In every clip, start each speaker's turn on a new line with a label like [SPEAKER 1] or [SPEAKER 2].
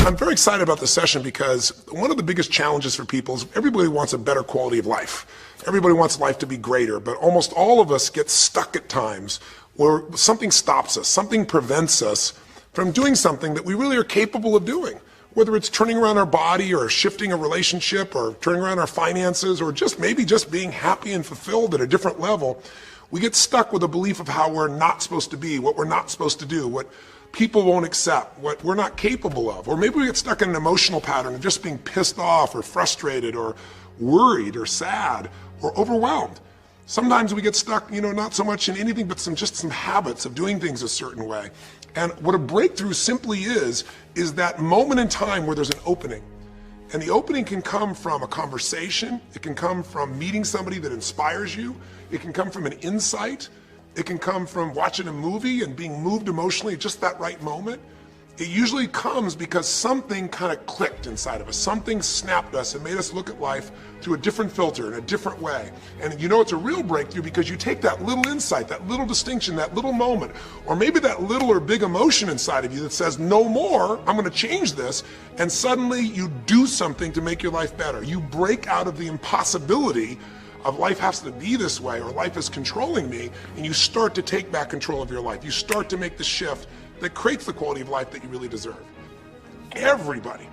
[SPEAKER 1] I'm very excited about this session because one of the biggest challenges for people is everybody wants a better quality of life. Everybody wants life to be greater, but almost all of us get stuck at times where something stops us, something prevents us from doing something that we really are capable of doing. Whether it's turning around our body or shifting a relationship or turning around our finances or maybe just being happy and fulfilled at a different level, we get stuck with a belief of how we're not supposed to be, what we're not supposed to do, what people won't accept, what we're not capable of. Or maybe we get stuck in an emotional pattern of just being pissed off or frustrated or worried or sad or overwhelmed. Sometimes we get stuck, not so much in anything but some habits of doing things a certain way. And what a breakthrough simply is that moment in time where there's an opening. And the opening can come from a conversation, it can come from meeting somebody that inspires you, it can come from an insight, it can come from watching a movie and being moved emotionally at just that right moment. It usually comes because something kind of clicked inside of us. Something snapped us and made us look at life through a different filter in a different way. And it's a real breakthrough because you take that little insight, that little distinction, that little moment, or maybe that little or big emotion inside of you that says, no more, I'm going to change this. And suddenly you do something to make your life better. You break out of the impossibility of life has to be this way or life is controlling me, and you start to take back control of your life. You start to make the shift that creates the quality of life that you really deserve. Everybody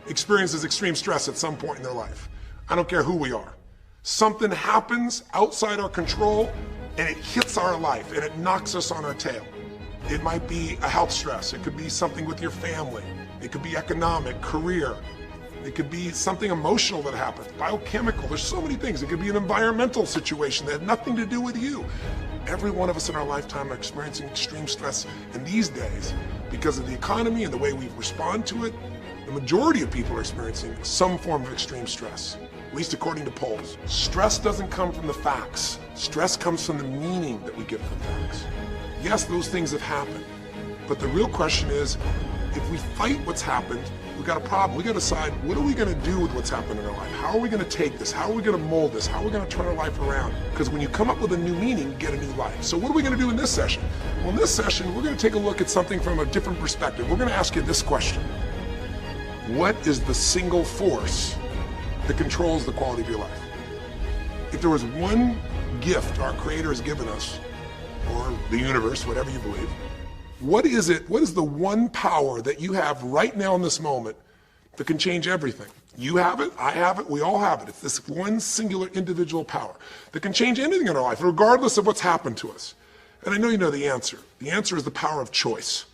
[SPEAKER 1] experiences extreme stress at some point in their life. I don't care who we are. Something happens outside our control and it hits our life and it knocks us on our tail. It might be a health stress. It could be something with your family. It could be economic, career. It could be something emotional that happens, biochemical. There's so many things. It could be an environmental situation that had nothing to do with you. Every one of us in our lifetime are experiencing extreme stress in these days because of the economy and the way we respond to it. The majority of people are experiencing some form of extreme stress, at least according to polls. Stress doesn't come from the facts. Stress comes from the meaning that we give to the facts. Yes, those things have happened, but the real question is, if we fight what's happened, we've got a problem. We've got to decide, what are we going to do with what's happened in our life? How are we going to take this? How are we going to mold this? How are we going to turn our life around? Because when you come up with a new meaning, you get a new life. So what are we going to do in this session? Well, in this session, we're going to take a look at something from a different perspective. We're going to ask you this question. What is the single force that controls the quality of your life? If there was one gift our Creator has given us, or the universe, whatever you believe, what is it? What is the one power that you have right now in this moment that can change everything? You have it, I have it, we all have it. It's this one singular individual power that can change anything in our life, regardless of what's happened to us. And I know you know the answer. The answer is the power of choice.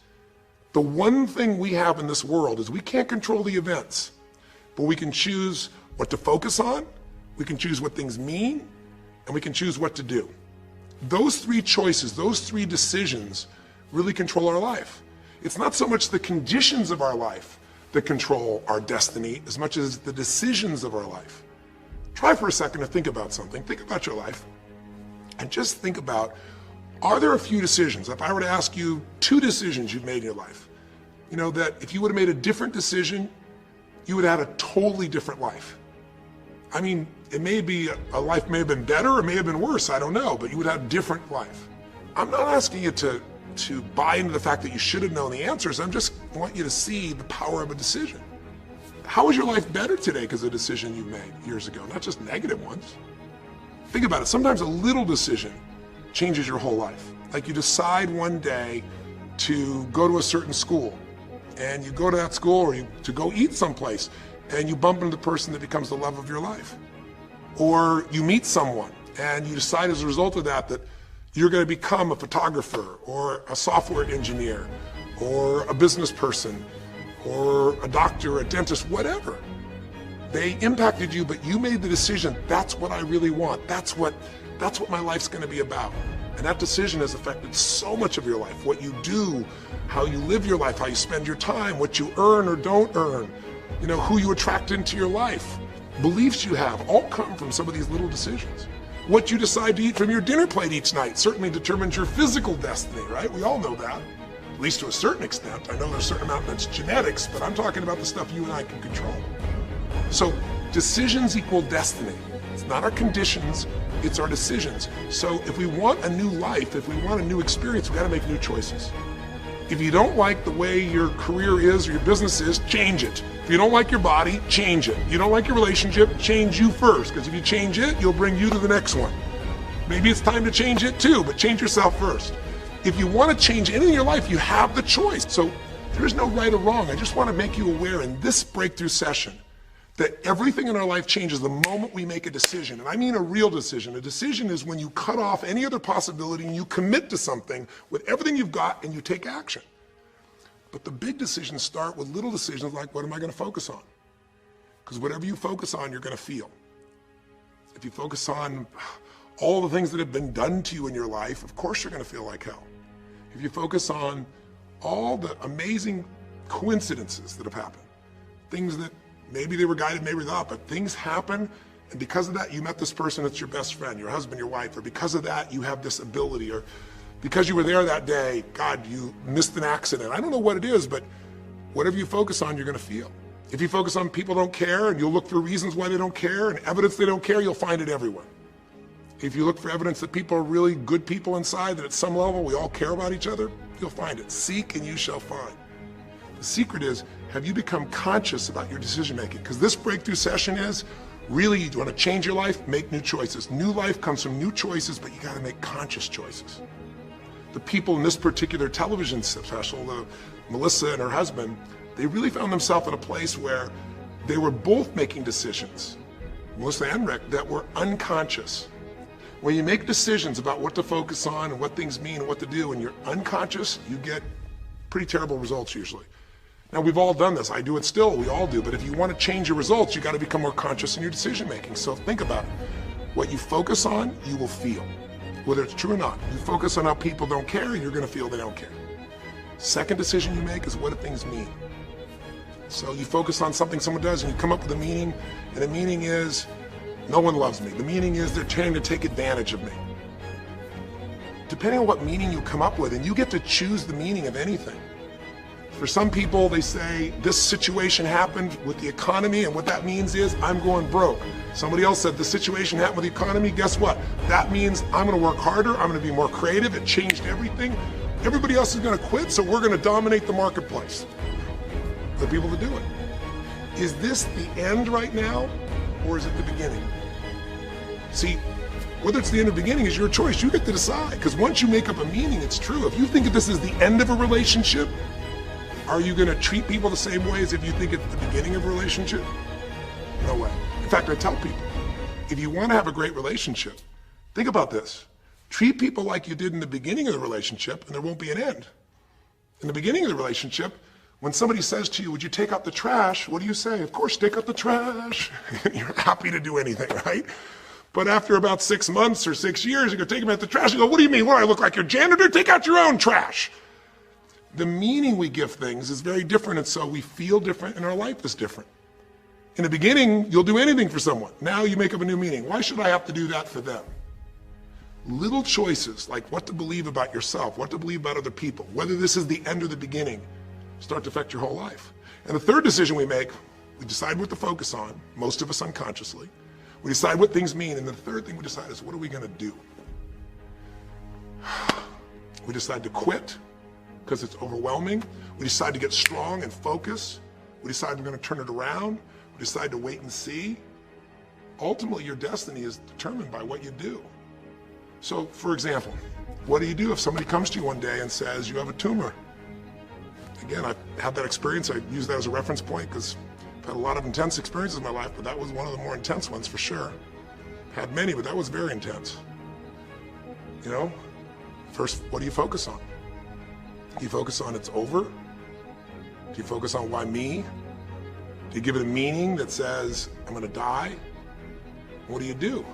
[SPEAKER 1] The one thing we have in this world is we can't control the events, but we can choose what to focus on, we can choose what things mean, and we can choose what to do. Those three choices, those three decisions really control our life. It's not so much the conditions of our life that control our destiny as much as the decisions of our life. Try for a second to think about something. Think about your life and just think about, are there a few decisions? If I were to ask you 2 decisions you've made in your life, that if you would have made a different decision, you would have had a totally different life. I mean, it may be, a life may have been better or may have been worse, I don't know, but you would have a different life. I'm not asking you to buy into the fact that you should have known the answers. I just want you to see the power of a decision. How is your life better today because of a decision you made years ago, not just negative ones? Think about it. Sometimes a little decision changes your whole life. Like you decide one day to go to a certain school, and you go to that school or to go eat someplace, and you bump into the person that becomes the love of your life. Or you meet someone and you decide as a result of that you're going to become a photographer or a software engineer or a business person or a doctor, a dentist, whatever. They impacted you, but you made the decision, that's what I really want. That's what my life's going to be about. And that decision has affected so much of your life. What you do, how you live your life, how you spend your time, what you earn or don't earn, who you attract into your life. Beliefs you have all come from some of these little decisions. What you decide to eat from your dinner plate each night certainly determines your physical destiny, right? We all know that, at least to a certain extent. I know there's a certain amount that's genetics, but I'm talking about the stuff you and I can control. So decisions equal destiny. It's not our conditions, it's our decisions. So if we want a new life, if we want a new experience, we gotta make new choices. If you don't like the way your career is or your business is, change it. If you don't like your body, change it. You don't like your relationship, change you first, because if you change it, you'll bring you to the next one. Maybe it's time to change it too, but change yourself first. If you want to change anything in your life, you have the choice. So there's no right or wrong. I just want to make you aware in this breakthrough session that everything in our life changes the moment we make a decision. And I mean a real decision. A decision is when you cut off any other possibility and you commit to something with everything you've got and you take action. But the big decisions start with little decisions like, what am I going to focus on? Because whatever you focus on, you're going to feel. If you focus on all the things that have been done to you in your life, of course you're going to feel like hell. If you focus on all the amazing coincidences that have happened, things that maybe they were guided, maybe not, but things happen, and because of that, you met this person that's your best friend, your husband, your wife, or because of that, you have this ability, or because you were there that day, God, you missed an accident. I don't know what it is, but whatever you focus on, you're going to feel. If you focus on people don't care, and you'll look for reasons why they don't care, and evidence they don't care, you'll find it everywhere. If you look for evidence that people are really good people inside, that at some level we all care about each other, you'll find it. Seek and you shall find. The secret is, have you become conscious about your decision making? Because this breakthrough session is, really, you want to change your life, make new choices. New life comes from new choices, but you got to make conscious choices. The people in this particular television special, Melissa and her husband, they really found themselves in a place where they were both making decisions, Melissa and Rick, that were unconscious. When you make decisions about what to focus on and what things mean and what to do, and you're unconscious, you get pretty terrible results usually. Now, we've all done this. I do it still. We all do. But if you want to change your results, you got to become more conscious in your decision making. So think about it. What you focus on, you will feel. Whether it's true or not. You focus on how people don't care, you're going to feel they don't care. Second decision you make is, what do things mean? So you focus on something someone does and you come up with a meaning, and the meaning is, no one loves me. The meaning is they're trying to take advantage of me. Depending on what meaning you come up with, and you get to choose the meaning of anything. For some people, they say, this situation happened with the economy, and what that means is, I'm going broke. Somebody else said, the situation happened with the economy, guess what? That means I'm gonna work harder, I'm gonna be more creative, it changed everything. Everybody else is gonna quit, so we're gonna dominate the marketplace. The people that do it. Is this the end right now, or is it the beginning? See, whether it's the end or beginning is your choice. You get to decide, because once you make up a meaning, it's true. If you think that this is the end of a relationship, are you going to treat people the same way as if you think it's the beginning of a relationship? No way. In fact, I tell people, if you want to have a great relationship, think about this. Treat people like you did in the beginning of the relationship, and there won't be an end. In the beginning of the relationship, when somebody says to you, would you take out the trash? What do you say? Of course, take out the trash. You're happy to do anything, right? But after about 6 months or 6 years, you go take them out the trash. You go, what do you mean? What, I look like your janitor? Take out your own trash. The meaning we give things is very different, and so we feel different, and our life is different. In the beginning, you'll do anything for someone. Now you make up a new meaning. Why should I have to do that for them? Little choices, like what to believe about yourself, what to believe about other people, whether this is the end or the beginning, start to affect your whole life. And the third decision we make, we decide what to focus on, most of us unconsciously. We decide what things mean, and the third thing we decide is, what are we going to do? We decide to quit because it's overwhelming. We decide to get strong and focus. We decide we're going to turn it around. We decide to wait and see. Ultimately, your destiny is determined by what you do. So, for example, what do you do if somebody comes to you one day and says, you have a tumor? Again, I've had that experience. I use that as a reference point because I've had a lot of intense experiences in my life, but that was one of the more intense ones for sure. Had many, but that was very intense. You know, first, what do you focus on? Do you focus on it's over? Do you focus on why me? Do you give it a meaning that says, I'm gonna die? What do? Do you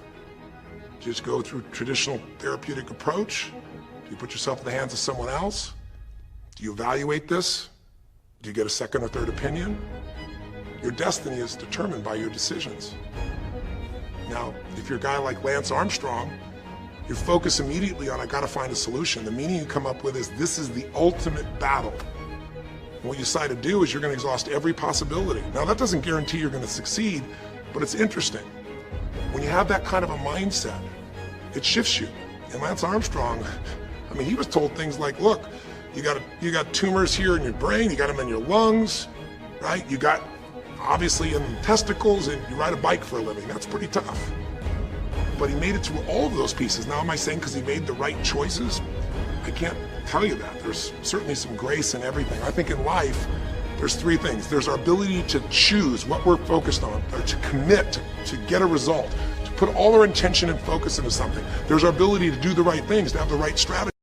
[SPEAKER 1] just go through traditional therapeutic approach? Do you put yourself in the hands of someone else? Do you evaluate this? Do you get a second or third opinion? Your destiny is determined by your decisions. Now, if you're a guy like Lance Armstrong, you focus immediately on, I gotta find a solution. The meaning you come up with is, this is the ultimate battle. And what you decide to do is you're gonna exhaust every possibility. Now, that doesn't guarantee you're gonna succeed, but it's interesting. When you have that kind of a mindset, it shifts you. And Lance Armstrong, I mean, he was told things like, look, You got tumors here in your brain, you got them in your lungs, right? You got obviously in the testicles, and you ride a bike for a living. That's pretty tough. But he made it through all of those pieces. Now, am I saying because he made the right choices? I can't tell you that. There's certainly some grace in everything. I think in life, there's three things. There's our ability to choose what we're focused on, or to commit, to get a result, to put all our intention and focus into something. There's our ability to do the right things, to have the right strategy.